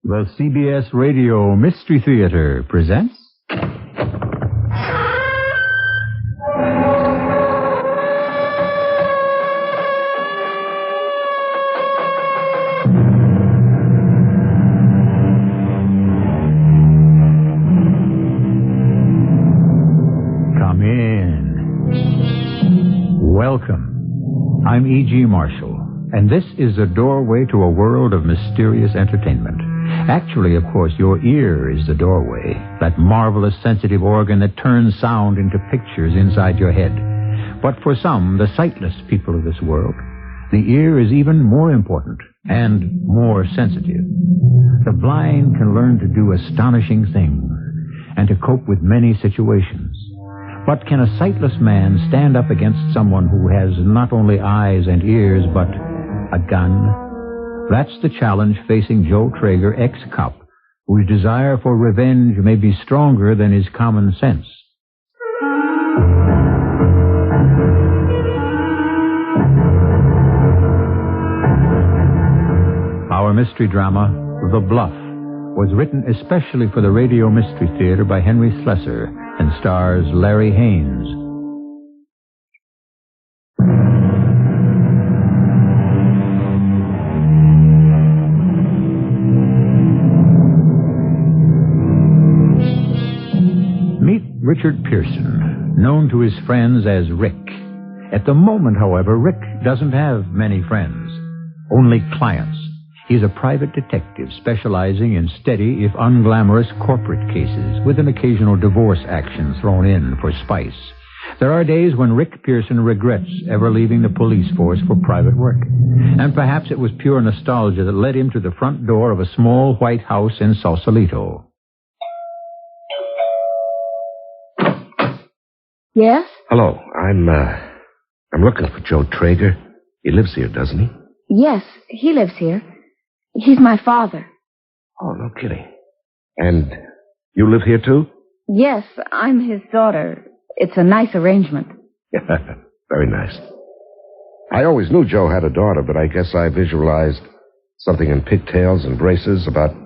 The CBS Radio Mystery Theater presents... Come in. Welcome. I'm E.G. Marshall, and this is the doorway to a world of mysterious entertainment. Actually, of course, your ear is the doorway, that marvelous sensitive organ that turns sound into pictures inside your head. But for some, the sightless people of this world, the ear is even more important and more sensitive. The blind can learn to do astonishing things and to cope with many situations. But can a sightless man stand up against someone who has not only eyes and ears, but a gun? That's the challenge facing Joe Traeger, ex-cop, whose desire for revenge may be stronger than his common sense. Our mystery drama, The Bluff, was written especially for the Radio Mystery Theater by Henry Slessor and stars Larry Haynes. Richard Pearson, known to his friends as Rick. At the moment, however, Rick doesn't have many friends, only clients. He's a private detective specializing in steady, if unglamorous, corporate cases, with an occasional divorce action thrown in for spice. There are days when Rick Pearson regrets ever leaving the police force for private work. And perhaps it was pure nostalgia that led him to the front door of a small white house in Sausalito. Yes? Hello, I'm looking for Joe Traeger. He lives here, doesn't he? Yes, he lives here. He's my father. Oh, no kidding. And you live here, too? Yes, I'm his daughter. It's a nice arrangement. Yeah, very nice. I always knew Joe had a daughter, but I guess I visualized something in pigtails and braces, about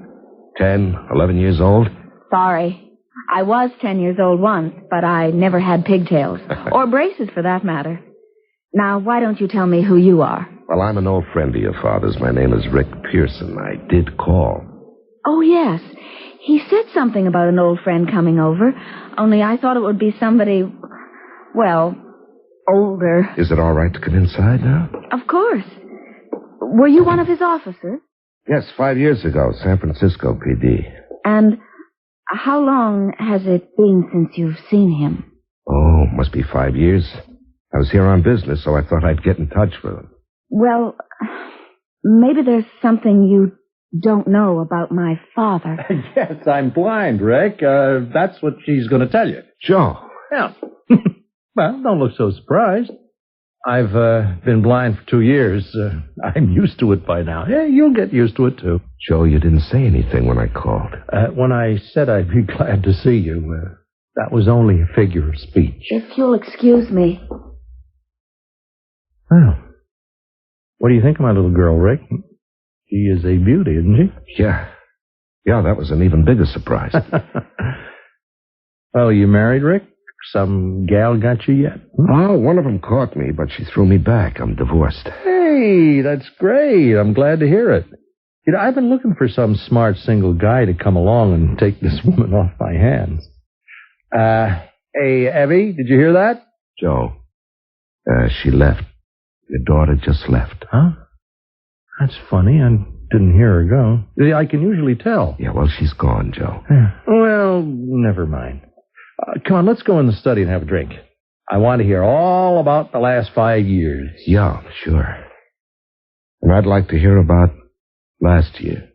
10, 11 years old. Sorry. I was 10 years old once, but I never had pigtails. Or braces, for that matter. Now, why don't you tell me who you are? Well, I'm an old friend of your father's. My name is Rick Pearson. I did call. Oh, yes. He said something about an old friend coming over, only I thought it would be somebody, well, older. Is it all right to come inside now? Of course. Were you one of his officers? Yes, 5 years ago, San Francisco PD. And how long has it been since you've seen him? Oh, must be 5 years. I was here on business, so I thought I'd get in touch with him. Well, maybe there's something you don't know about my father. Yes, I'm blind, Rick. That's what she's going to tell you. Joe. Yeah. Well, don't look so surprised. I've been blind for 2 years. I'm used to it by now. Yeah, you'll get used to it, too. Joe, you didn't say anything when I called. When I said I'd be glad to see you, that was only a figure of speech. If you'll excuse me. Well, what do you think of my little girl, Rick? She is a beauty, isn't she? Yeah. Yeah, that was an even bigger surprise. Well, you married, Rick? Some gal got you yet? Oh, one of them caught me, but she threw me back. I'm divorced. Hey, that's great. I'm glad to hear it. You know, I've been looking for some smart single guy to come along and take this woman off my hands. Hey, Evie, did you hear that? Joe, she left. Your daughter just left. Huh? That's funny. I didn't hear her go. I can usually tell. Yeah, well, she's gone, Joe. Well, never mind. Come on, let's go in the study and have a drink. I want to hear all about the last 5 years. Yeah, sure. And I'd like to hear about last year.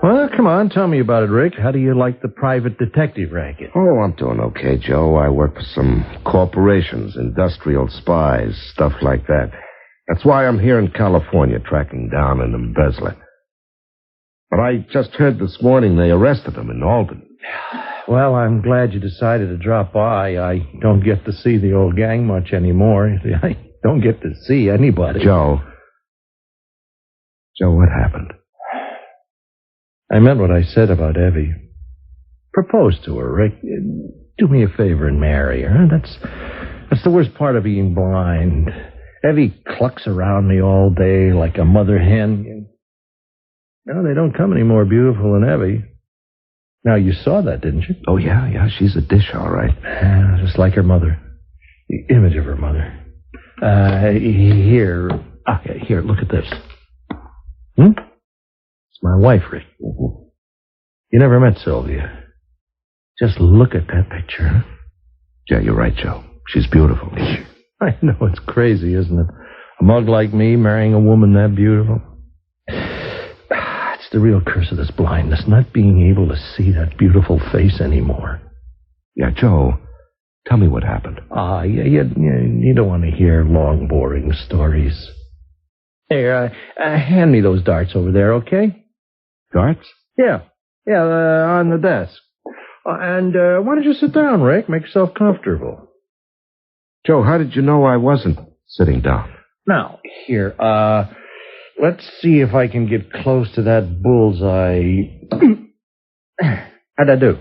Well, come on, tell me about it, Rick. How do you like the private detective racket? Oh, I'm doing okay, Joe. I work for some corporations, industrial spies, stuff like that. That's why I'm here in California tracking down an embezzler. But I just heard this morning they arrested him in Albany. Well, I'm glad you decided to drop by. I don't get to see the old gang much anymore. I don't get to see anybody. Joe, Joe, what happened? I meant what I said about Evie. Propose to her, Rick. Do me a favor and marry her. That's the worst part of being blind. Evie clucks around me all day like a mother hen. No, they don't come any more beautiful than Evie. Now, you saw that, didn't you? Oh, yeah, she's a dish, all right. Just like her mother. The image of her mother. Here, look at this. It's my wife, Rick. You never met Sylvia. Just look at that picture, huh? Yeah, you're right, Joe. She's beautiful. I know, it's crazy, isn't it? A mug like me marrying a woman that beautiful. It's the real curse of this blindness, not being able to see that beautiful face anymore. Yeah, Joe, tell me what happened. You don't want to hear long, boring stories. Here, hand me those darts over there, okay? Darts? Yeah, on the desk. And why don't you sit down, Rick? Make yourself comfortable. Joe, how did you know I wasn't sitting down? Now, here, let's see if I can get close to that bullseye. How'd I do?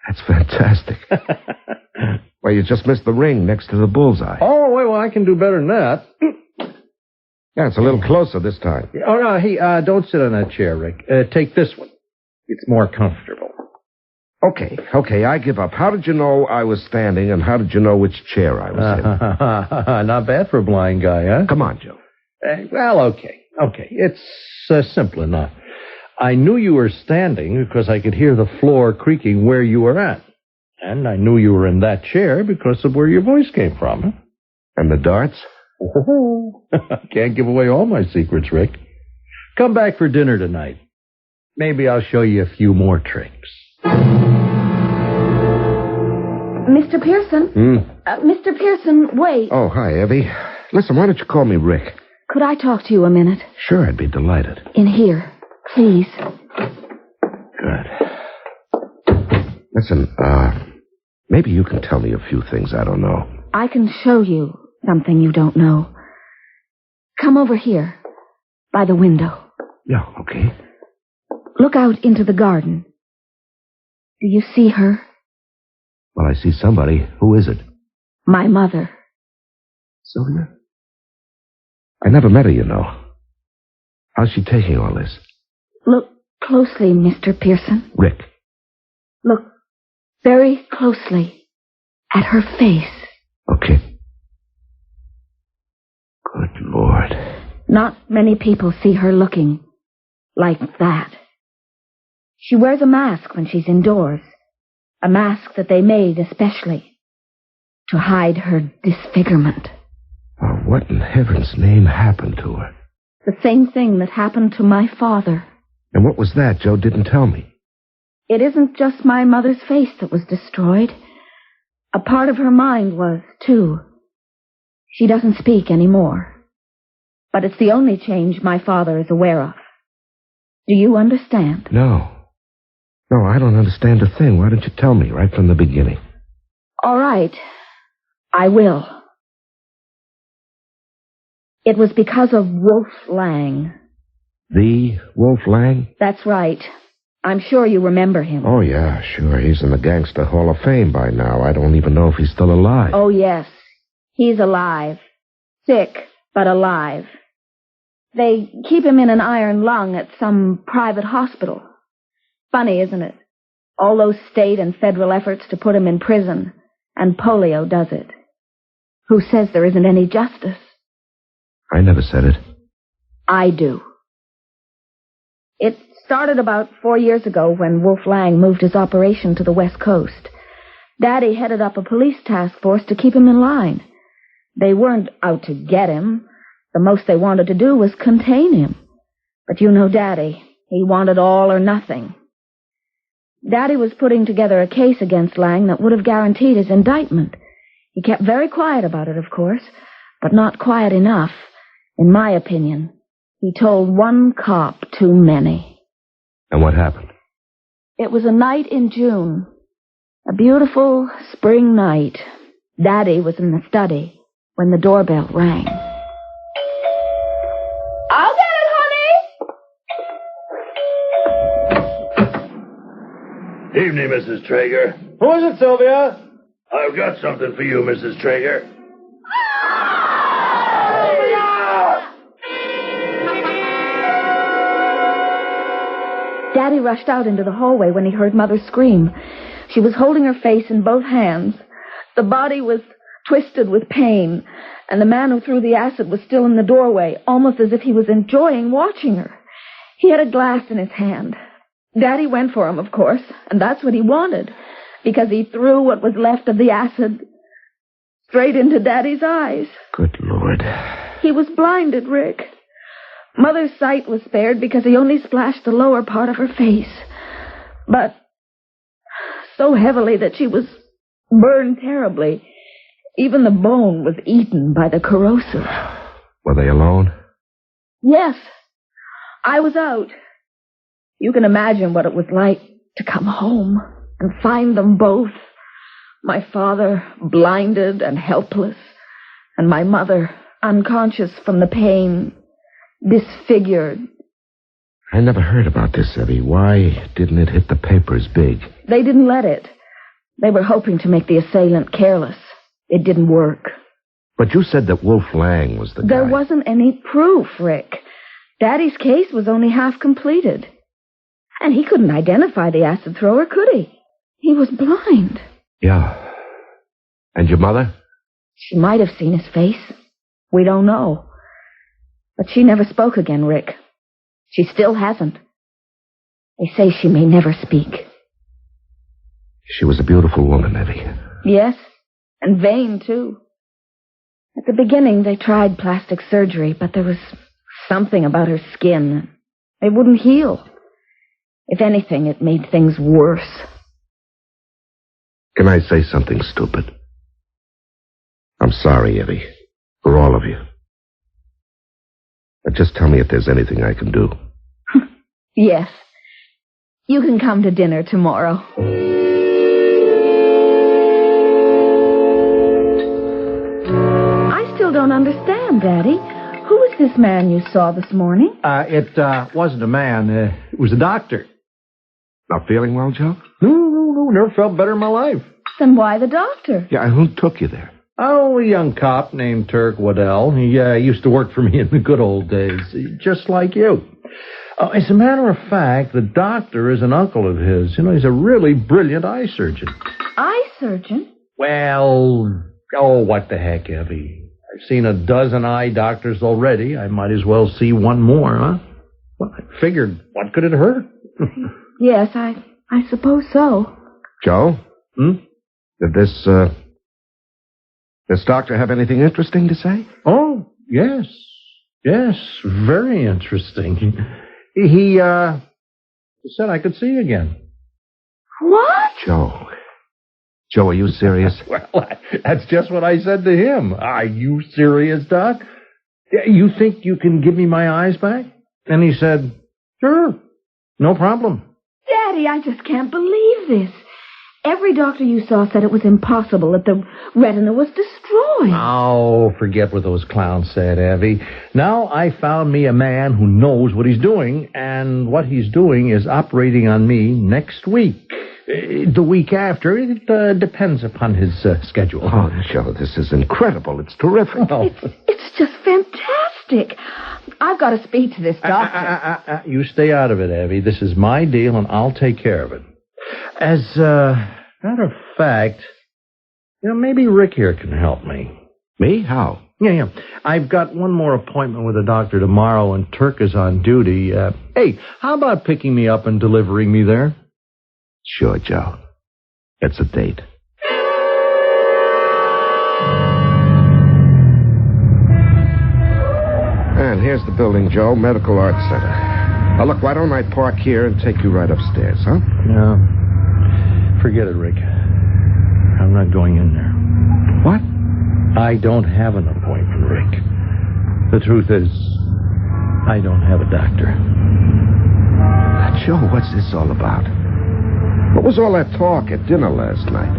That's fantastic. Well, you just missed the ring next to the bullseye. Oh, well, I can do better than that. Yeah, it's a little closer this time. Oh, no, hey, don't sit on that chair, Rick. Take this one. It's more comfortable. Okay, I give up. How did you know I was standing, and how did you know which chair I was in? Not bad for a blind guy, huh? Come on, Joe. Well, okay. It's simple enough. I knew you were standing because I could hear the floor creaking where you were at. And I knew you were in that chair because of where your voice came from. Huh? And the darts? Oh, can't give away all my secrets, Rick. Come back for dinner tonight. Maybe I'll show you a few more tricks. Mr. Pearson? Mr. Pearson, wait. Oh, hi, Evie. Listen, why don't you call me Rick? Could I talk to you a minute? Sure, I'd be delighted. In here, please. Good. Listen, maybe you can tell me a few things I don't know. I can show you something you don't know. Come over here, by the window. Yeah, okay. Look out into the garden. Do you see her? Well, I see somebody. Who is it? My mother. Sylvia? I never met her, you know. How's she taking all this? Look closely, Mr. Pearson. Rick. Look very closely at her face. Okay. Good Lord. Not many people see her looking like that. She wears a mask when she's indoors. A mask that they made especially to hide her disfigurement. Oh, what in heaven's name happened to her? The same thing that happened to my father. And what was that? Joe didn't tell me. It isn't just my mother's face that was destroyed. A part of her mind was, too. She doesn't speak anymore. But it's the only change my father is aware of. Do you understand? No, I don't understand a thing. Why don't you tell me right from the beginning? All right. I will. It was because of Wolf Lang. The Wolf Lang? That's right. I'm sure you remember him. Oh, yeah, sure. He's in the Gangster Hall of Fame by now. I don't even know if he's still alive. Oh, yes. He's alive. Sick, but alive. They keep him in an iron lung at some private hospital. Funny, isn't it? All those state and federal efforts to put him in prison, and polio does it. Who says there isn't any justice? I never said it. I do. It started about 4 years ago when Wolf Lang moved his operation to the West Coast. Daddy headed up a police task force to keep him in line. They weren't out to get him. The most they wanted to do was contain him. But you know Daddy. He wanted all or nothing. Daddy was putting together a case against Lang that would have guaranteed his indictment. He kept very quiet about it, of course, but not quiet enough, in my opinion. He told one cop too many. And what happened? It was a night in June. A beautiful spring night. Daddy was in the study when the doorbell rang. I'll get it, Evening, Mrs. Traeger. Who is it, Sylvia? I've got something for you, Mrs. Traeger. Daddy rushed out into the hallway when he heard Mother scream. She was holding her face in both hands. The body was twisted with pain, and the man who threw the acid was still in the doorway, almost as if he was enjoying watching her. He had a glass in his hand. Daddy went for him, of course, and that's what he wanted, because he threw what was left of the acid straight into Daddy's eyes. Good Lord. He was blinded, Rick. Mother's sight was spared because he only splashed the lower part of her face, but so heavily that she was burned terribly. Even the bone was eaten by the corrosive. Were they alone? Yes. I was out. You can imagine what it was like to come home and find them both. My father blinded and helpless, and my mother unconscious from the pain, disfigured. I never heard about this, Evie. Why didn't it hit the papers big? They didn't let it. They were hoping to make the assailant careless. It didn't work. But you said that Wolf Lang was the guy. There wasn't any proof, Rick. Daddy's case was only half completed. And he couldn't identify the acid thrower, could he? He was blind. Yeah. And your mother? She might have seen his face. We don't know. But she never spoke again, Rick. She still hasn't. They say she may never speak. She was a beautiful woman, Evie. Yes, and vain, too. At the beginning, they tried plastic surgery, but there was something about her skin. It wouldn't heal. If anything, it made things worse. Can I say something stupid? I'm sorry, Evie, for all of you. But just tell me if there's anything I can do. Yes. You can come to dinner tomorrow. I still don't understand, Daddy. Who is this man you saw this morning? It wasn't a man. It was a doctor. Not feeling well, Joe? No. Never felt better in my life. Then why the doctor? Yeah, who took you there? Oh, a young cop named Turk Waddell. He used to work for me in the good old days, just like you. As a matter of fact, the doctor is an uncle of his. You know, he's a really brilliant eye surgeon. Eye surgeon? Well, what the heck, Evie? I've seen a dozen eye doctors already. I might as well see one more, huh? Well, I figured, what could it hurt? Yes, I suppose so. Joe? Did this doctor have anything interesting to say? Oh, yes. Yes, very interesting. He said I could see again. What? Joe, are you serious? Well, that's just what I said to him. Are you serious, Doc? You think you can give me my eyes back? And he said, sure, no problem. Daddy, I just can't believe this. Every doctor you saw said it was impossible, that the retina was destroyed. Oh, forget what those clowns said, Evie. Now I found me a man who knows what he's doing, and what he's doing is operating on me next week. The week after, it depends upon his schedule. Oh, Joe, this is incredible. It's terrific. Oh. It's just fantastic. I've got to speak to this doctor. You stay out of it, Evie. This is my deal, and I'll take care of it. As a matter of fact, maybe Rick here can help me. Me? How? Yeah. I've got one more appointment with a doctor tomorrow, and Turk is on duty. Hey, how about picking me up and delivering me there? Sure, Joe. It's a date. And here's the building, Joe. Medical Arts Center. Now, look, why don't I park here and take you right upstairs, huh? No. Forget it, Rick. I'm not going in there. What? I don't have an appointment, Rick. The truth is, I don't have a doctor. Joe, what's this all about? What was all that talk at dinner last night?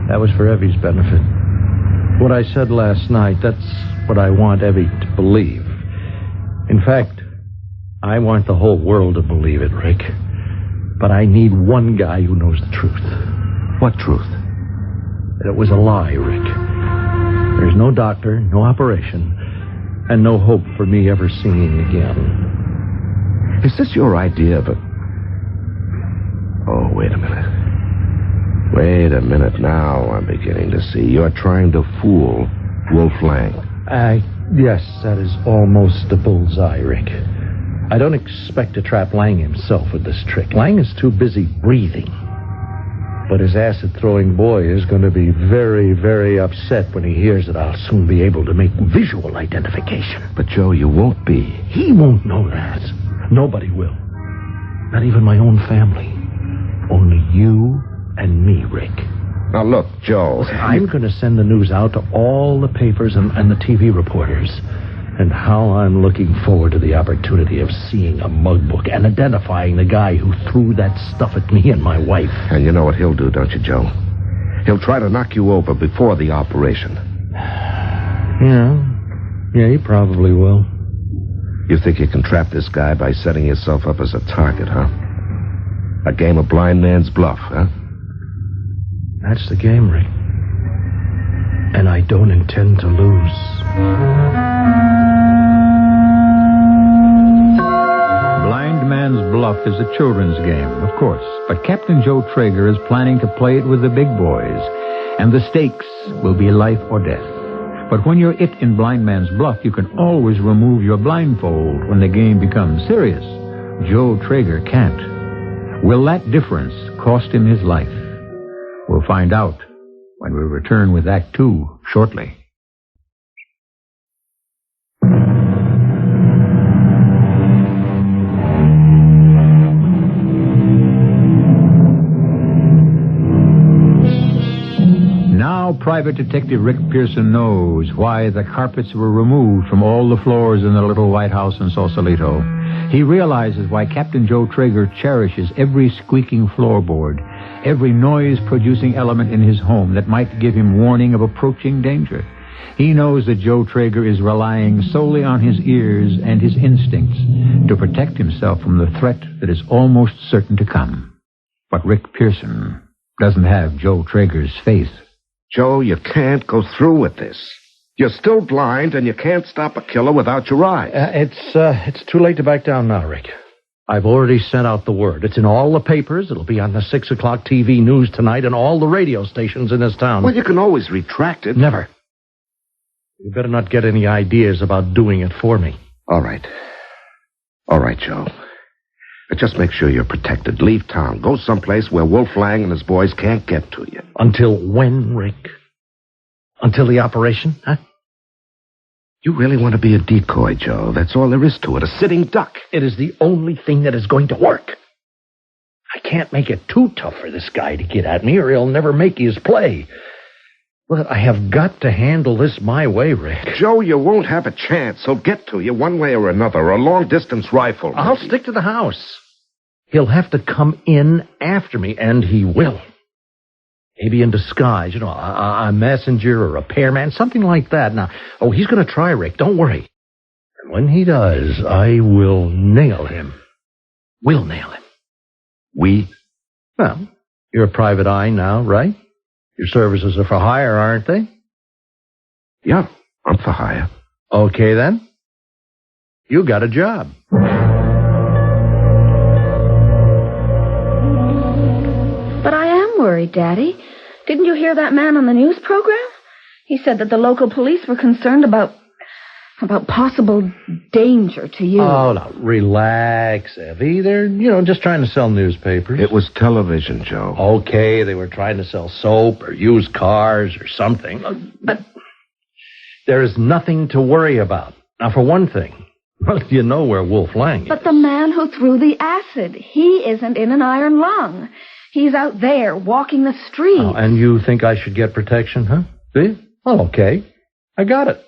That was for Evie's benefit. What I said last night, that's what I want Evie to believe. In fact, I want the whole world to believe it, Rick. But I need one guy who knows the truth. What truth? That it was a lie, Rick. There's no doctor, no operation, and no hope for me ever seeing again. Is this your idea of a... Oh, wait a minute. Wait a minute now. I'm beginning to see. You're trying to fool Wolf Lang. Yes, that is almost the bullseye, Rick. I don't expect to trap Lang himself with this trick. Lang is too busy breathing. But his acid-throwing boy is going to be very, very upset when he hears that I'll soon be able to make visual identification. But, Joe, you won't be. He won't know that. Nobody will. Not even my own family. Only you and me, Rick. Now, look, Joe. I'm going to send the news out to all the papers and the TV reporters. And how I'm looking forward to the opportunity of seeing a mug book and identifying the guy who threw that stuff at me and my wife. And you know what he'll do, don't you, Joe? He'll try to knock you over before the operation. Yeah, he probably will. You think you can trap this guy by setting yourself up as a target, huh? A game of blind man's bluff, huh? That's the game, Rick. And I don't intend to lose. Blind Man's Bluff is a children's game, of course, but Captain Joe Traeger is planning to play it with the big boys, and the stakes will be life or death. But when you're it in Blind Man's Bluff, you can always remove your blindfold when the game becomes serious. Joe Traeger can't. Will that difference cost him his life? We'll find out when we return with Act 2 shortly. Now, Private Detective Rick Pearson knows why the carpets were removed from all the floors in the little White House in Sausalito. He realizes why Captain Joe Traeger cherishes every squeaking floorboard, every noise-producing element in his home that might give him warning of approaching danger. He knows that Joe Traeger is relying solely on his ears and his instincts to protect himself from the threat that is almost certain to come. But Rick Pearson doesn't have Joe Traeger's faith. Joe, you can't go through with this. You're still blind, and you can't stop a killer without your eyes. It's too late to back down now, Rick. I've already sent out the word. It's in all the papers. It'll be on the 6 o'clock TV news tonight and all the radio stations in this town. Well, you can always retract it. Never. You better not get any ideas about doing it for me. All right. All right, Joe. But just make sure you're protected. Leave town. Go someplace where Wolf Lang and his boys can't get to you. Until when, Rick? Until the operation, huh? You really want to be a decoy, Joe. That's all there is to it. A sitting duck. It is the only thing that is going to work. I can't make it too tough for this guy to get at me, or he'll never make his play. But I have got to handle this my way, Rick. Joe, you won't have a chance. He'll get to you one way or another. A long-distance rifle. I'll stick to the house. He'll have to come in after me, and he will. Maybe in disguise, a messenger or a repairman, something like that. Now, he's going to try, Rick. Don't worry. And when he does, I will nail him. We'll nail him. We? Well, you're a private eye now, right? Your services are for hire, aren't they? Yeah, I'm for hire. Okay, then. You got a job. But I am worried, Daddy. Didn't you hear that man on the news program? He said that the local police were concerned about possible danger to you. Oh, now, relax, Evie. They're, just trying to sell newspapers. It was television, Joe. Okay, they were trying to sell soap or used cars or something. But there is nothing to worry about. Now, for one thing, well, you know where Wolf Lang is. But the man who threw the acid, he isn't in an iron lung. He's out there walking the street. Oh, and you think I should get protection, huh? See? Well, okay. I got it.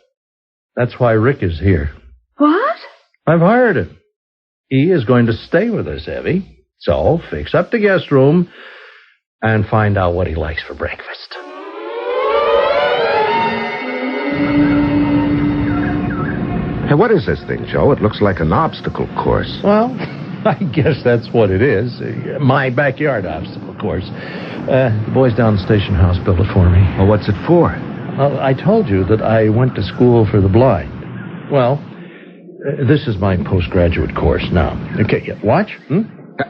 That's why Rick is here. What? I've hired him. He is going to stay with us, Evie. So, fix up the guest room and find out what he likes for breakfast. Hey, what is this thing, Joe? It looks like an obstacle course. Well, I guess that's what it is. My backyard obstacle, of course. The boys down the station house built it for me. Well, what's it for? Well, I told you that I went to school for the blind. Well, this is my postgraduate course now. Okay, watch.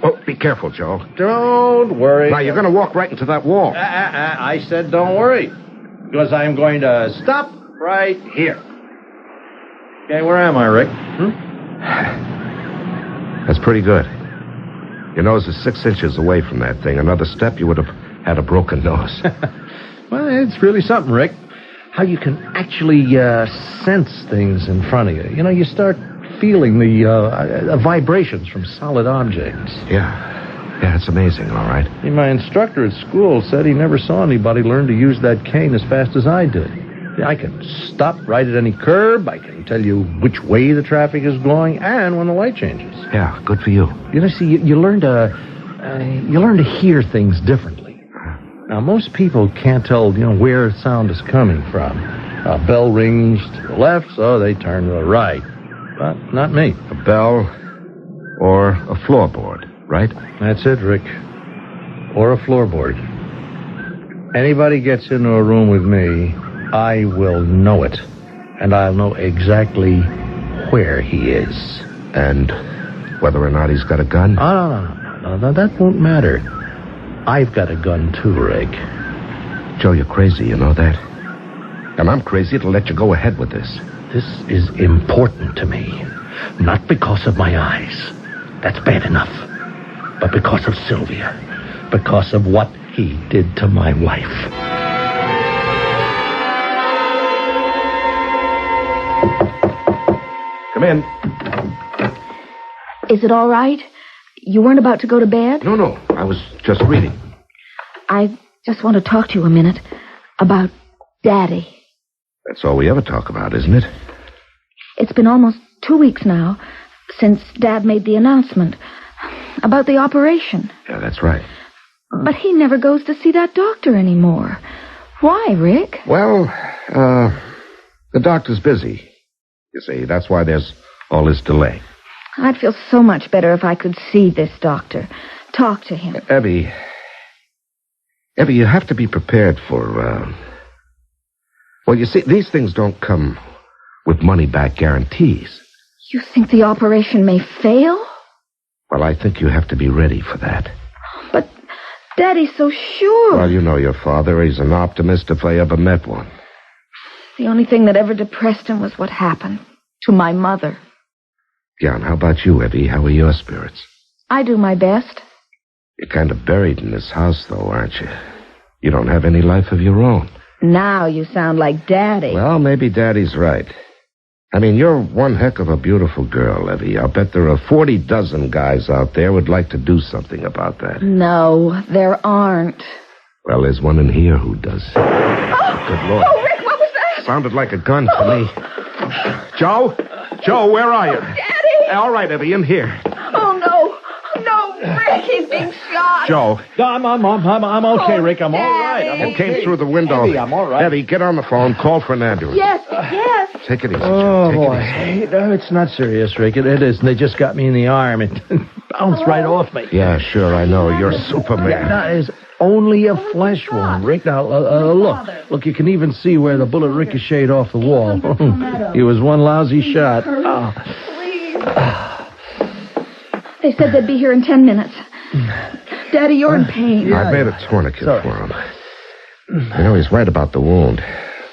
Oh, be careful, Joe. Don't worry. Now, you're going to walk right into that wall. I said don't worry. Because I'm going to stop right here. Okay, where am I, Rick? That's pretty good. Your nose is 6 inches away from that thing. Another step, you would have had a broken nose. Well, it's really something, Rick. How you can actually sense things in front of you. You know, you start feeling the vibrations from solid objects. Yeah, it's amazing, all right. My instructor at school said he never saw anybody learn to use that cane as fast as I did. I can stop right at any curb. I can tell you which way the traffic is going and when the light changes. Yeah, good for you. You know, see, you learn to hear things differently. Now, most people can't tell, where sound is coming from. A bell rings to the left, so they turn to the right. But not me. A bell or a floorboard, right? That's it, Rick. Or a floorboard. Anybody gets into a room with me, I will know it. And I'll know exactly where he is. And whether or not he's got a gun? No, that won't matter. I've got a gun too, Rick. Joe, you're crazy, you know that? And I'm crazy to let you go ahead with this. This is important to me. Not because of my eyes. That's bad enough. But because of Sylvia. Because of what he did to my wife. Come in. Is it all right? You weren't about to go to bed? No. I was just reading. I just want to talk to you a minute about Daddy. That's all we ever talk about, isn't it? It's been almost 2 weeks now since Dad made the announcement about the operation. Yeah, that's right. But he never goes to see that doctor anymore. Why, Rick? Well, the doctor's busy. You see, that's why there's all this delay. I'd feel so much better if I could see this doctor, talk to him. Evie, you have to be prepared for, well, you see, these things don't come with money-back guarantees. You think the operation may fail? Well, I think you have to be ready for that. But Daddy's so sure. Well, you know your father. He's an optimist if I ever met one. The only thing that ever depressed him was what happened to my mother. Yeah, and how about you, Evie? How are your spirits? I do my best. You're kind of buried in this house, though, aren't you? You don't have any life of your own. Now you sound like Daddy. Well, maybe Daddy's right. I mean, you're one heck of a beautiful girl, Evie. I'll bet there are 40 dozen guys out there who'd like to do something about that. No, there aren't. Well, there's one in here who does. Oh, good Lord. Oh, Rick, what was that? Sounded like a gun to me. Joe, where are you? Daddy! All right, Evie, in here. Oh, no. No, Rick, he's being shot. Joe. No, I'm okay, Rick. I'm all right. Daddy. I'm It came through the window. Evie, I'm all right. Evie, get on the phone. Call for an ambulance. Yes. Take it easy, Oh, Joe. Take boy. it easy. No, it's not serious, Rick. It isn't. They just got me in the arm. It bounced right off me. Yeah, sure, I know. You're Superman. That is only a flesh wound, Rick. Now, look, you can even see where the bullet ricocheted off the wall. It was one lousy shot. They said they'd be here in 10 minutes. Daddy, you're in pain. I made a tourniquet for him. You know, he's right about the wound.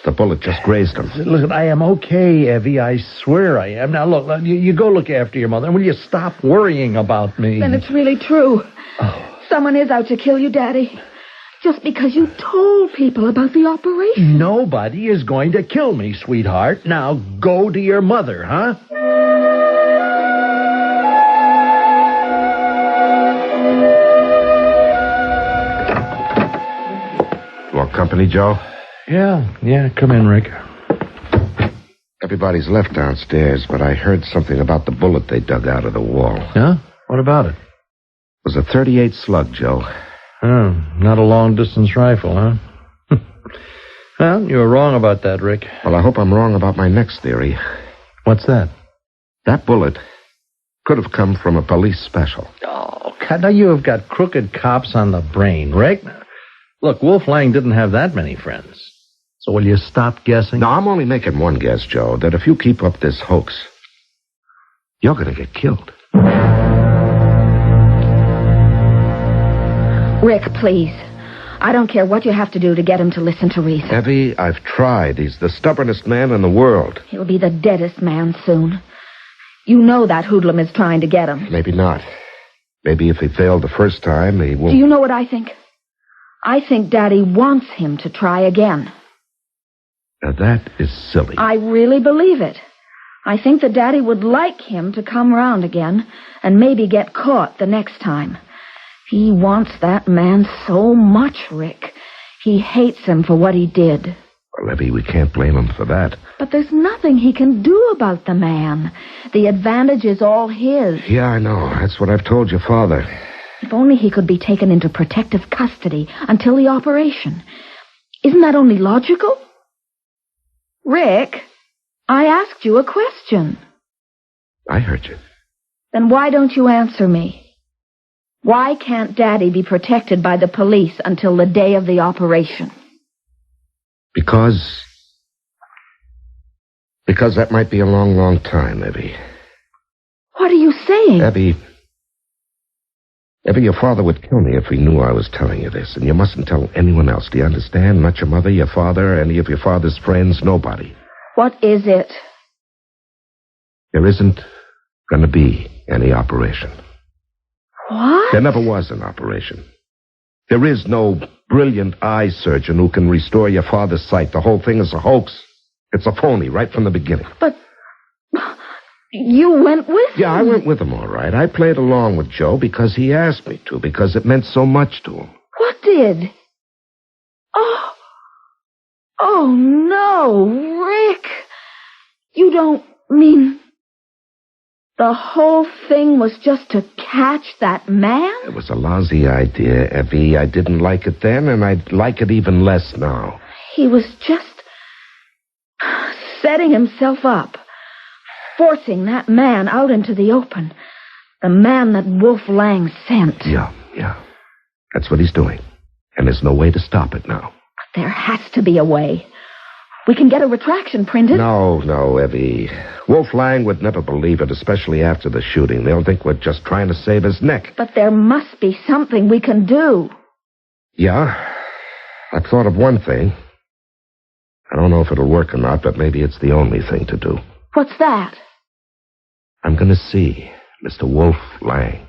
The bullet just grazed him. Listen, I am okay, Evie. I swear I am. Now, look, you go look after your mother. And will you stop worrying about me? Then it's really true. Someone is out to kill you, Daddy. Just because you told people about the operation. Nobody is going to kill me, sweetheart. Now, go to your mother, huh? Want company, Joe? Yeah, come in, Rick. Everybody's left downstairs, but I heard something about the bullet they dug out of the wall. It Yeah? What about it? was a .38 slug, Joe. Oh, not a long-distance rifle, huh? Well, you were wrong about that, Rick. Well, I hope I'm wrong about my next theory. What's that? That bullet Could have come from a police special. Oh, now you have got crooked cops on the brain, Rick. Look, Wolf Lang didn't have that many friends. So will you stop guessing? No, I'm only making one guess, Joe, that if you keep up this hoax, you're going to get killed. Rick, please. I don't care what you have to do to get him to listen to reason. Evie, I've tried. He's the stubbornest man in the world. He'll be the deadest man soon. You know that hoodlum is trying to get him. Maybe not. Maybe if he failed the first time, he won't... Do you know what I think? I think Daddy wants him to try again. Now, that is silly. I really believe it. I think that Daddy would like him to come round again and maybe get caught the next time. He wants that man so much, Rick. He hates him for what he did. Well, Evie, we can't blame him for that. But there's nothing he can do about the man. The advantage is all his. Yeah, I know. That's what I've told your father. If only he could be taken into protective custody until the operation. Isn't that only logical? Rick, I asked you a question. I heard you. Then why don't you answer me? Why can't Daddy be protected by the police until the day of the operation? Because that might be a long, long time, Evie. What are you saying? Evie, your father would kill me if he knew I was telling you this, and you mustn't tell anyone else. Do you understand? Not your mother, your father, any of your father's friends, nobody. What is it? There isn't going to be any operation. What? There never was an operation. There is no brilliant eye surgeon who can restore your father's sight. The whole thing is a hoax. It's a phony right from the beginning. But you went with him. Yeah, I went with him, all right. I played along with Joe because he asked me to, because it meant so much to him. What did? Oh, no, Rick. You don't mean... The whole thing was just to catch that man? It was a lousy idea, Evie. I didn't like it then, and I'd like it even less now. He was just setting himself up, forcing that man out into the open. The man that Wolf Lang sent. Yeah. That's what he's doing. And there's no way to stop it now. But there has to be a way. We can get a retraction printed. No, Evie. Wolf Lang would never believe it, especially after the shooting. They'll think we're just trying to save his neck. But there must be something we can do. Yeah, I've thought of one thing. I don't know if it'll work or not, but maybe it's the only thing to do. What's that? I'm going to see Mr. Wolf Lang.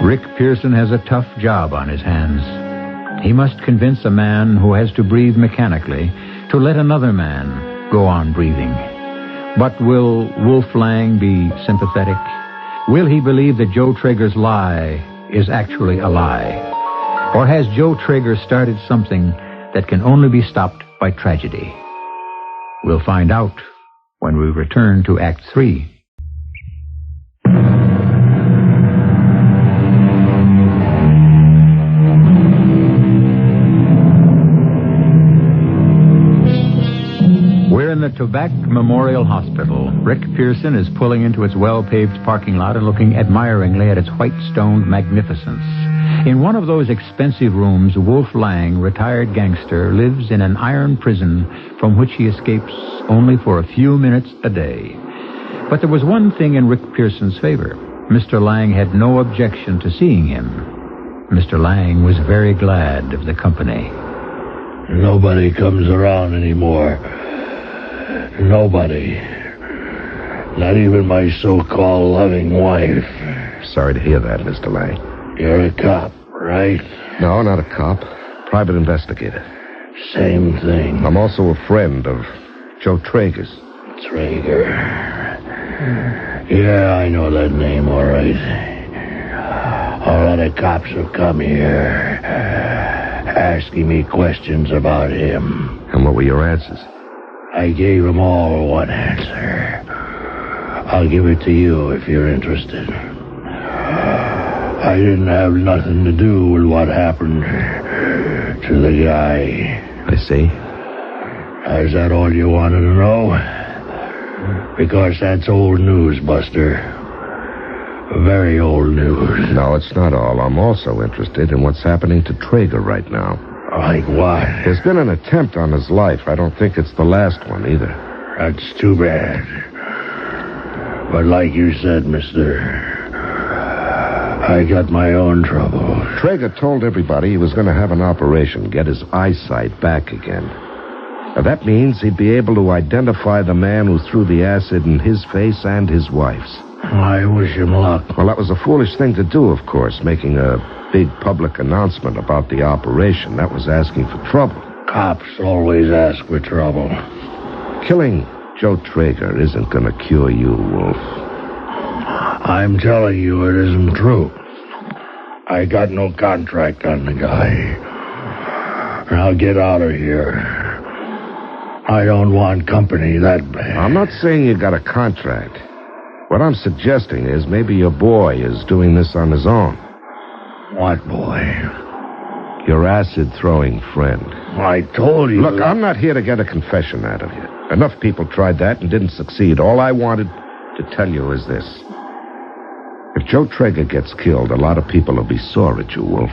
Rick Pearson has a tough job on his hands. He must convince a man who has to breathe mechanically to let another man go on breathing. But will Wolf Lang be sympathetic? Will he believe that Joe Traeger's lie is actually a lie? Or has Joe Traeger started something that can only be stopped by tragedy? We'll find out when we return to Act 3. We're in the Tobac Memorial Hospital. Rick Pearson is pulling into its well-paved parking lot and looking admiringly at its white-stoned magnificence. In one of those expensive rooms, Wolf Lang, retired gangster, lives in an iron prison from which he escapes only for a few minutes a day. But there was one thing in Rick Pearson's favor. Mr. Lang had no objection to seeing him. Mr. Lang was very glad of the company. Nobody comes around anymore. Nobody. Not even my so-called loving wife. Sorry to hear that, Mr. Lang. You're a cop, right? No, not a cop. Private investigator. Same thing. I'm also a friend of Joe Traeger's. Traeger. Yeah, I know that name, all right. A lot of cops have come here asking me questions about him. And what were your answers? I gave them all one answer. I'll give it to you if you're interested. I didn't have nothing to do with what happened to the guy. I see. Is that all you wanted to know? Because that's old news, Buster. Very old news. No, it's not all. I'm also interested in what's happening to Traeger right now. Like what? There's been an attempt on his life. I don't think it's the last one either. That's too bad. But like you said, mister, I got my own trouble. Traeger told everybody he was going to have an operation, get his eyesight back again. Now, that means he'd be able to identify the man who threw the acid in his face and his wife's. I wish him luck. Well, that was a foolish thing to do, of course, making a big public announcement about the operation. That was asking for trouble. Cops always ask for trouble. Killing Joe Traeger isn't going to cure you, Wolf. I'm telling you it isn't true. I got no contract on the guy. I'll get out of here. I don't want company that bad. I'm not saying you got a contract. What I'm suggesting is maybe your boy is doing this on his own. What boy? Your acid-throwing friend. I told you... Look, I'm not here to get a confession out of you. Enough people tried that and didn't succeed. All I wanted to tell you is this. If Joe Traeger gets killed, a lot of people will be sore at you, Wolf.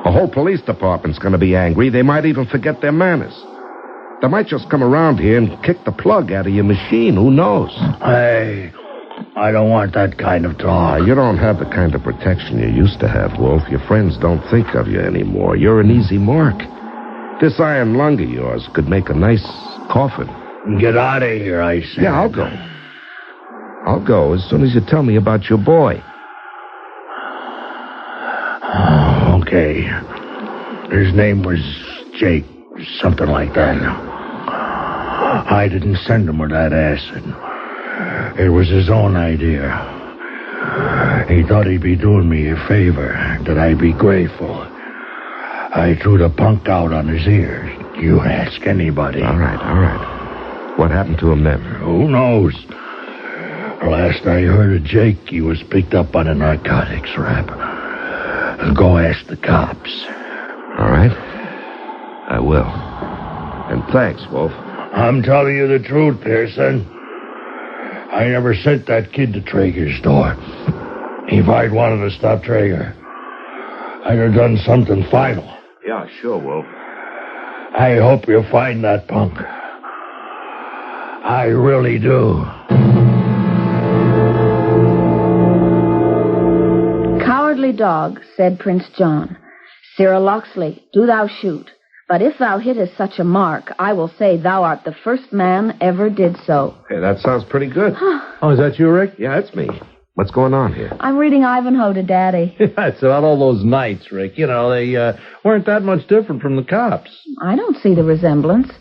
The whole police department's going to be angry. They might even forget their manners. They might just come around here and kick the plug out of your machine. Who knows? Hey, I don't want that kind of talk. You don't have the kind of protection you used to have, Wolf. Your friends don't think of you anymore. You're an easy mark. This iron lung of yours could make a nice coffin. Get out of here, I said. Yeah, I'll go. I'll go as soon as you tell me about your boy. Okay. His name was Jake, something like that. I didn't send him with that acid. It was his own idea. He thought he'd be doing me a favor, that I'd be grateful. I threw the punk out on his ears. You ask anybody. All right. What happened to him then? Who knows? Last I heard of Jake, he was picked up on a narcotics rap. Go ask the cops. All right. I will. And thanks, Wolf. I'm telling you the truth, Pearson. I never sent that kid to Traeger's store. If I'd wanted to stop Traeger, I'd have done something final. Yeah, sure, Wolf. I hope you find that punk. I really do. Cowardly dog, said Prince John. Cyril Locksley, do thou shoot. But if thou hittest such a mark, I will say thou art the first man ever did so. Hey, that sounds pretty good. Oh, is that you, Rick? Yeah, it's me. What's going on here? I'm reading Ivanhoe to Daddy. Yeah, it's about all those nights, Rick. You know, they weren't that much different from the cops. I don't see the resemblance.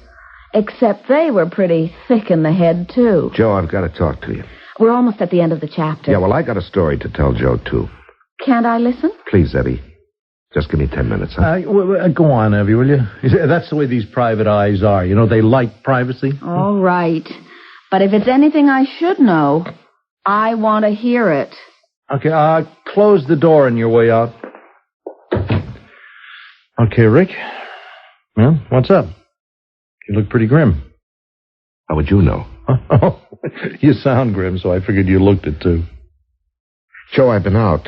Except they were pretty thick in the head, too. Joe, I've got to talk to you. We're almost at the end of the chapter. Yeah, well, I got a story to tell Joe, too. Can't I listen? Please, Evie. Just give me 10 minutes, huh? Go on, Evie, will you? That's the way these private eyes are. You know, they like privacy. All right. But if it's anything I should know, I want to hear it. Okay, close the door on your way out. Okay, Rick. Well, what's up? You look pretty grim. How would you know? Oh, you sound grim, so I figured you looked it, too. Joe, I've been out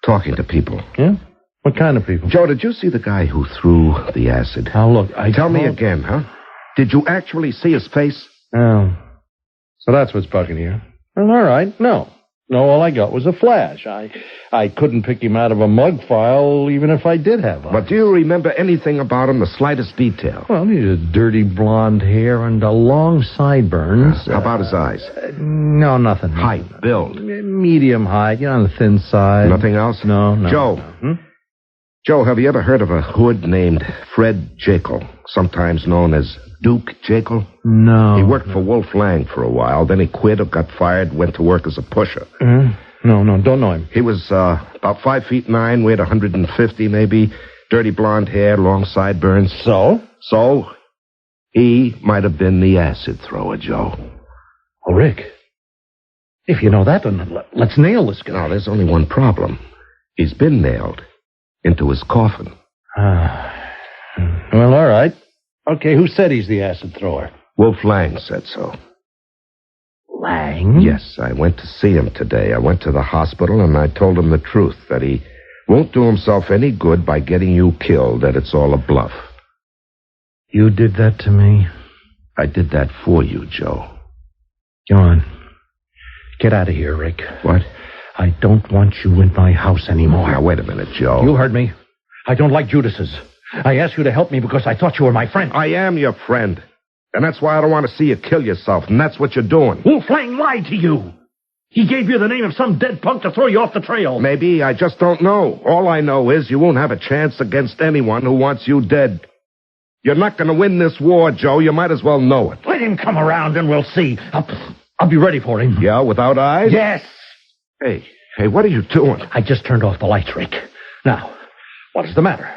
talking to people. Yeah? What kind of people? Joe, did you see the guy who threw the acid? Now, look, Tell me again, huh? Did you actually see his face? Oh. So that's what's bugging you. Well, all right. No, all I got was a flash. I couldn't pick him out of a mug file, even if I did have one. But do you remember anything about him, the slightest detail? Well, he had dirty blonde hair and long sideburns. How about his eyes? No, nothing. Height, build. Medium height, on the thin side. Nothing else? No. Joe. No. Joe, have you ever heard of a hood named Fred Jekyll, sometimes known as Duke Jekyll? No. He worked for Wolf Lang for a while, then he quit or got fired, went to work as a pusher. No, don't know him. He was about 5'9", weighed 150 maybe, dirty blonde hair, long sideburns. So, he might have been the acid thrower, Joe. Oh, Rick, if you know that, then let's nail this guy. Now, there's only one problem. He's been nailed into his coffin. Well, all right. Okay, who said he's the acid thrower? Wolf Lang said so. Lang? Yes, I went to see him today. I went to the hospital and I told him the truth, that he won't do himself any good by getting you killed, that it's all a bluff. You did that to me? I did that for you, Joe. Go on. Get out of here, Rick. What? I don't want you in my house anymore. Now, wait a minute, Joe. You heard me. I don't like Judas's. I asked you to help me because I thought you were my friend. I am your friend. And that's why I don't want to see you kill yourself, and that's what you're doing. Wolf Lang lied to you. He gave you the name of some dead punk to throw you off the trail. Maybe, I just don't know. All I know is you won't have a chance against anyone who wants you dead. You're not going to win this war, Joe. You might as well know it. Let him come around and we'll see. I'll be ready for him. Yeah, without eyes? Yes. Hey, what are you doing? I just turned off the lights, Rick. Now, what is the matter?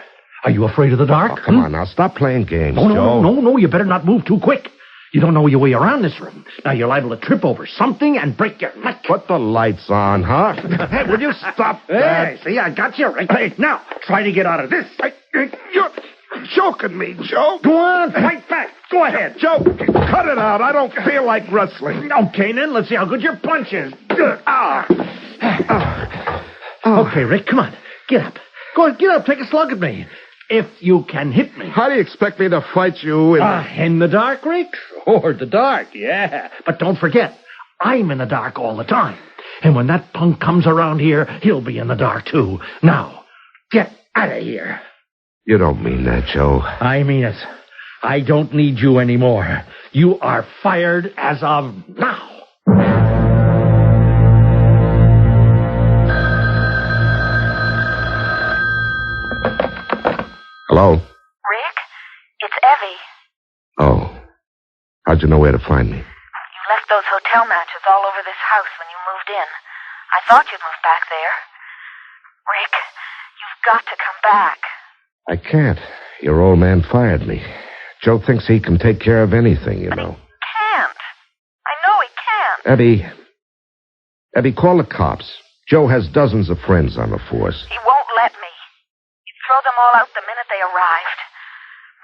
Are you afraid of the dark? Oh, come on now. Stop playing games, No, Joe. No. You better not move too quick. You don't know your way around this room. Now you're liable to trip over something and break your neck. Put the lights on, huh? Hey, will you stop that? Hey, see, I got you, Rick. Hey, now, try to get out of this. You're choking me, Joe. Go on, fight back. Go ahead. Joe, cut it out. I don't feel like wrestling. Okay, then, let's see how good your punch is. Okay, Rick, come on. Get up. Go on, get up. Take a slug at me. If you can hit me. How do you expect me to fight you in the dark, Rick? Or the dark, yeah. But don't forget, I'm in the dark all the time. And when that punk comes around here, he'll be in the dark, too. Now, get out of here. You don't mean that, Joe. I mean it. I don't need you anymore. You are fired as of now. Hello? Rick, it's Evie. Oh. How'd you know where to find me? You left those hotel matches all over this house when you moved in. I thought you'd moved back there. Rick, you've got to come back. I can't. Your old man fired me. Joe thinks he can take care of anything, you know. He can't. I know he can't. Abby, call the cops. Joe has dozens of friends on the force. He won't let me. He'd throw them all out the minute they arrived.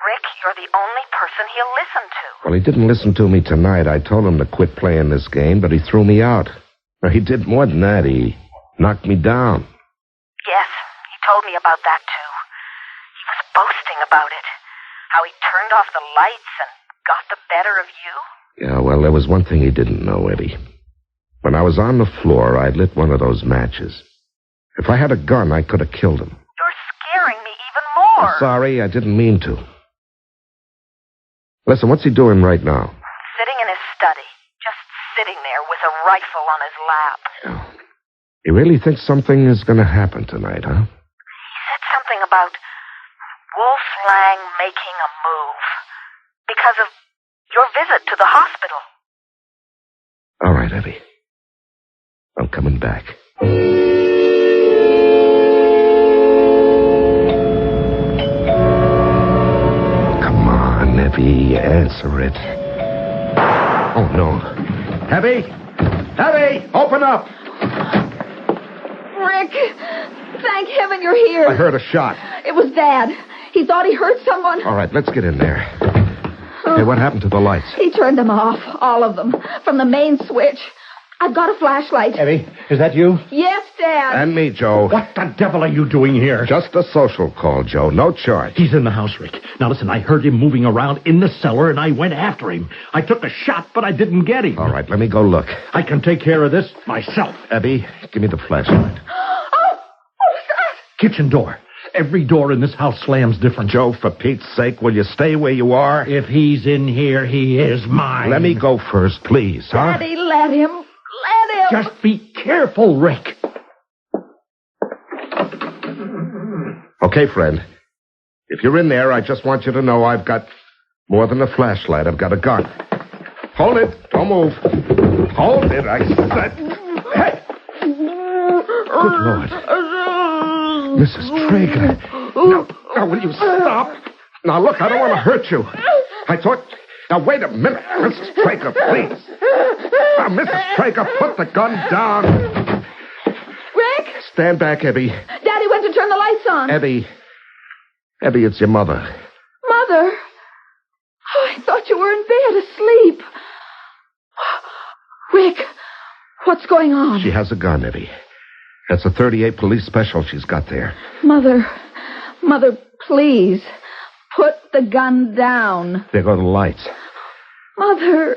Rick, you're the only person he'll listen to. Well, he didn't listen to me tonight. I told him to quit playing this game, but he threw me out. He did more than that. He knocked me down. Yes, he told me about that, too. He was boasting about it. How he turned off the lights and got the better of you. Yeah, well, there was one thing he didn't know, Eddie. When I was on the floor, I lit one of those matches. If I had a gun, I could have killed him. You're scaring me even more. I'm sorry, I didn't mean to. Listen, what's he doing right now? Sitting in his study. Just sitting there with a rifle on his lap. Yeah. He really thinks something is going to happen tonight, huh? He said something about Wolf Lang making a move. Because of your visit to the hospital. All right, Eddie. I'm coming back. Come on, Evie, answer it. Oh, no. Evie! Evie, open up! Rick, thank heaven you're here. I heard a shot. It was Dad. He thought he heard someone. All right, let's get in there. Hey, what happened to the lights? He turned them off, all of them, from the main switch. I've got a flashlight. Evie, is that you? Yes, Dad. And me, Joe. What the devil are you doing here? Just a social call, Joe. No charge. He's in the house, Rick. Now listen, I heard him moving around in the cellar and I went after him. I took a shot, but I didn't get him. All right, let me go look. I can take care of this myself. Abby, give me the flashlight. Oh, what was that? Kitchen door. Every door in this house slams different. Joe, for Pete's sake, will you stay where you are? If he's in here, he is mine. Let me go first, please, huh? Daddy, let him. Let him. Just be careful, Rick. Okay, friend. If you're in there, I just want you to know I've got more than a flashlight. I've got a gun. Hold it. Don't move. Hold it, I said. Hey! Good Lord. Mrs. Traeger. Now, will you stop? Now, look, I don't want to hurt you. I thought... Now, wait a minute. Mrs. Traeger, please. Now, Mrs. Traeger, put the gun down. Rick? Stand back, Abby. Daddy went to turn the lights on. Abby, it's your mother. Mother? you were in bed asleep. Rick, what's going on? She has a gun, Evie. That's a .38 police special she's got there. Mother, please, put the gun down. There go the lights. Mother,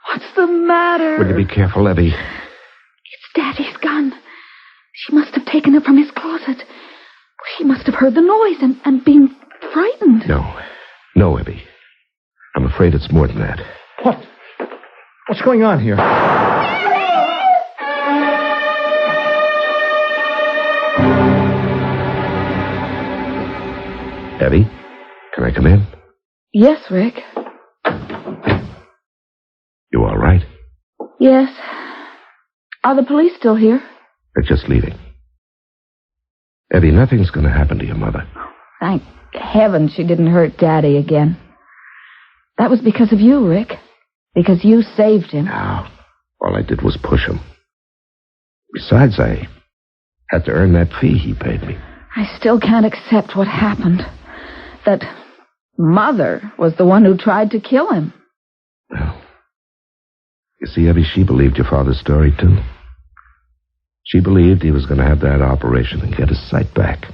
what's the matter? Will you be careful, Evie? It's Daddy's gun. She must have taken it from his closet. She must have heard the noise and been frightened. No, Evie. I'm afraid it's more than that. What? What's going on here? Evie, can I come in? Yes, Rick. You all right? Yes. Are the police still here? They're just leaving. Evie, nothing's going to happen to your mother. Thank heaven she didn't hurt Daddy again. That was because of you, Rick. Because you saved him. No. All I did was push him. Besides, I had to earn that fee he paid me. I still can't accept what happened. That Mother was the one who tried to kill him. Well, you see, Evie, she believed your father's story, too. She believed he was going to have that operation and get his sight back.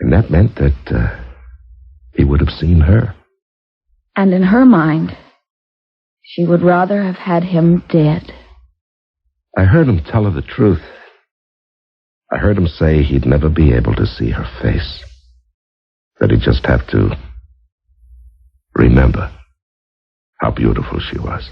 And that meant that he would have seen her. And in her mind, she would rather have had him dead. I heard him tell her the truth. I heard him say he'd never be able to see her face. That he'd just have to remember how beautiful she was.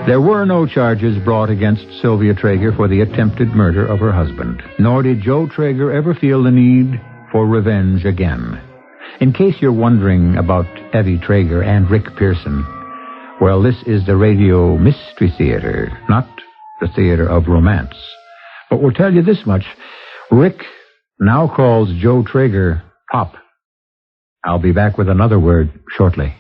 There were no charges brought against Sylvia Traeger for the attempted murder of her husband, nor did Joe Traeger ever feel the need for revenge again. In case you're wondering about Evie Traeger and Rick Pearson, well, this is the radio mystery theater, not the theater of romance. But we'll tell you this much. Rick now calls Joe Traeger Pop. I'll be back with another word shortly.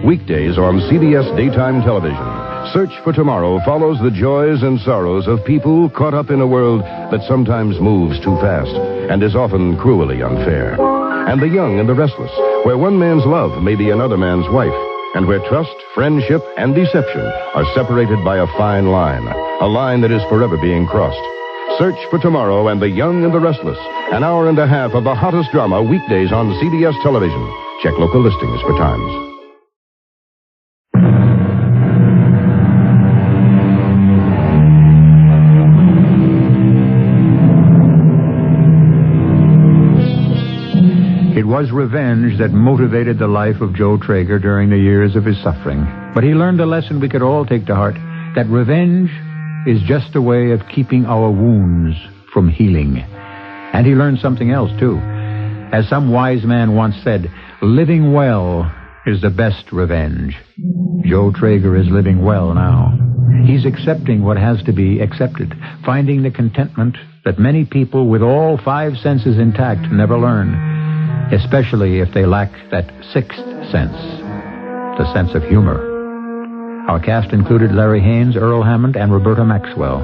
Weekdays on CBS Daytime Television. Search for Tomorrow follows the joys and sorrows of people caught up in a world that sometimes moves too fast and is often cruelly unfair. And the young and the restless, where one man's love may be another man's wife, and where trust, friendship, and deception are separated by a fine line, a line that is forever being crossed. Search for Tomorrow and the Young and the Restless, an hour and a half of the hottest drama weekdays on CBS Television. Check local listings for times. It was revenge that motivated the life of Joe Traeger during the years of his suffering. But he learned a lesson we could all take to heart, that revenge is just a way of keeping our wounds from healing. And he learned something else, too. As some wise man once said, living well is the best revenge. Joe Traeger is living well now. He's accepting what has to be accepted, finding the contentment that many people with all five senses intact never learn. Especially if they lack that sixth sense, the sense of humor. Our cast included Larry Haynes, Earl Hammond, and Roberta Maxwell.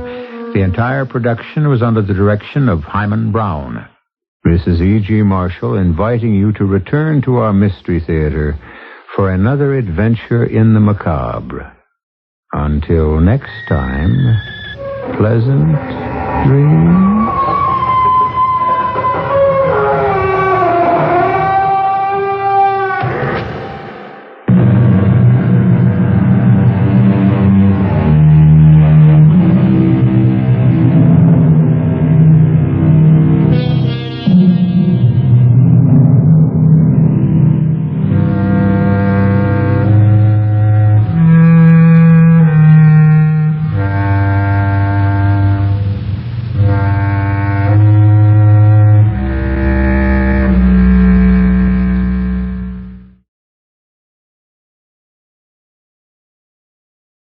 The entire production was under the direction of Hyman Brown. This is E.G. Marshall inviting you to return to our Mystery Theater for another adventure in the macabre. Until next time, pleasant dreams.